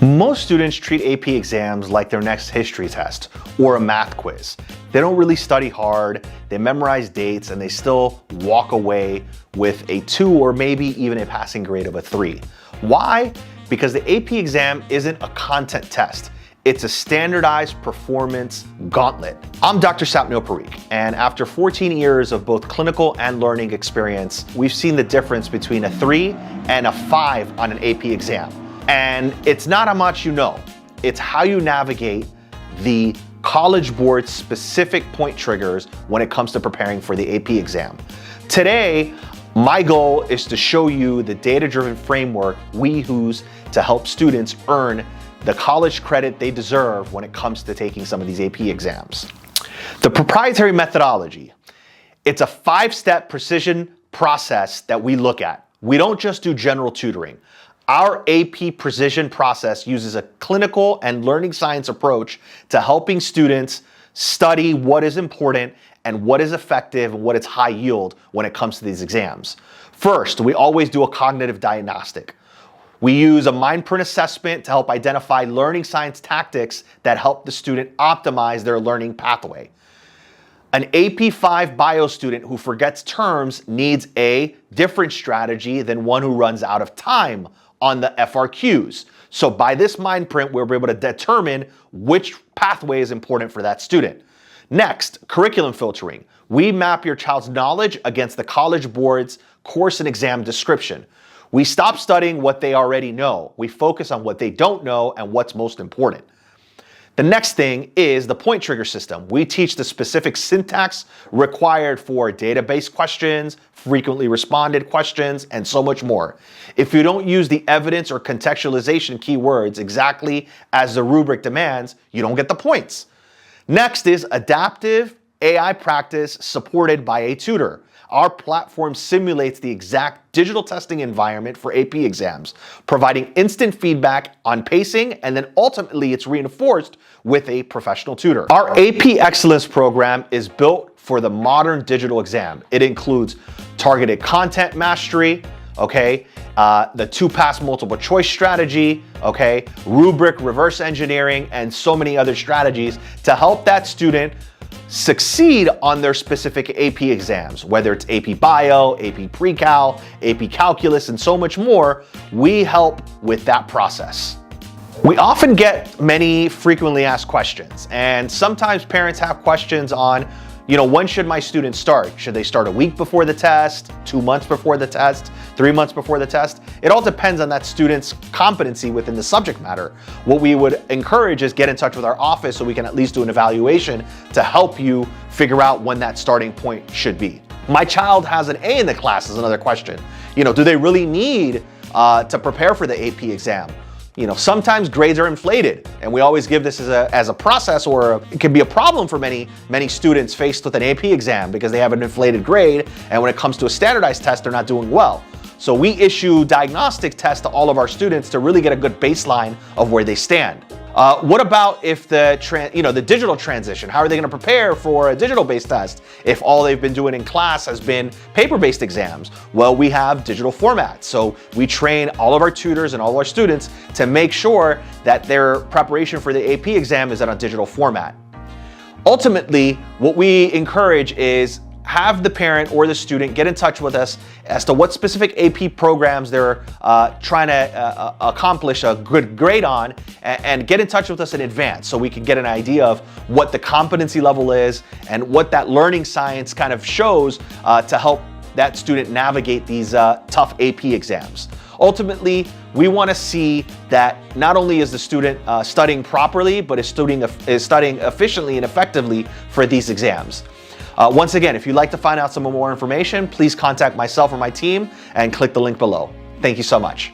Most students treat AP exams like their next history test or a math quiz. They don't really study hard, they memorize dates, and they still walk away with a 2 or maybe even a passing grade of a 3. Why? Because the AP exam isn't a content test. It's a standardized performance gauntlet. I'm Dr. Sapneil Parikh, and after 14 years of both clinical and learning experience, we've seen the difference between a 3 and a 5 on an AP exam. And it's not how much you know, it's how you navigate the College Board specific point triggers when it comes to preparing for the AP exam. Today, my goal is to show you the data-driven framework we use to help students earn the college credit they deserve when it comes to taking some of these AP exams. The proprietary methodology, it's a 5-step precision process that we look at. We don't just do general tutoring. Our AP precision process uses a clinical and learning science approach to helping students study what is important and what is effective and what is high yield when it comes to these exams. First, we always do a cognitive diagnostic. We use a MindPrint assessment to help identify learning science tactics that help the student optimize their learning pathway. An AP 5 bio student who forgets terms needs a different strategy than one who runs out of time on the FRQs. So by this MindPrint, we're able to determine which pathway is important for that student. Next, curriculum filtering. We map your child's knowledge against the College Board's course and exam description. We stop studying what they already know. We focus on what they don't know and what's most important. The next thing is the point trigger system. We teach the specific syntax required for database questions, frequently responded questions, and so much more. If you don't use the evidence or contextualization keywords exactly as the rubric demands, you don't get the points. Next is adaptive AI practice supported by a tutor. Our platform simulates the exact digital testing environment for AP exams, providing instant feedback on pacing, and then ultimately it's reinforced with a professional tutor. Our AP Excellence program is built for the modern digital exam. It includes targeted content mastery, the 2-pass multiple choice strategy, rubric reverse engineering, and so many other strategies to help that student succeed on their specific AP exams, whether it's AP Bio, AP Pre-Cal, AP Calculus, and so much more. We help with that process. We often get many frequently asked questions, and sometimes parents have questions on, when should my students start? Should they start a week before the test, 2 months before the test, 3 months before the test? It all depends on that student's competency within the subject matter. What we would encourage is get in touch with our office so we can at least do an evaluation to help you figure out when that starting point should be. My child has an A in the class is another question. Do they really need to prepare for the AP exam? Sometimes grades are inflated, and we always give this as a process, or it can be a problem for many students faced with an AP exam because they have an inflated grade, and when it comes to a standardized test, they're not doing well. So we issue diagnostic tests to all of our students to really get a good baseline of where they stand. What about if the digital transition? How are they going to prepare for a digital-based test if all they've been doing in class has been paper-based exams? Well, we have digital formats. So we train all of our tutors and all of our students to make sure that their preparation for the AP exam is in a digital format. Ultimately, what we encourage is have the parent or the student get in touch with us as to what specific AP programs they're trying to accomplish a good grade on, and get in touch with us in advance so we can get an idea of what the competency level is and what that learning science kind of shows to help that student navigate these tough AP exams. Ultimately, we want to see that not only is the student studying properly, but is studying efficiently and effectively for these exams. Once again, if you'd like to find out some more information, please contact myself or my team and click the link below. Thank you so much.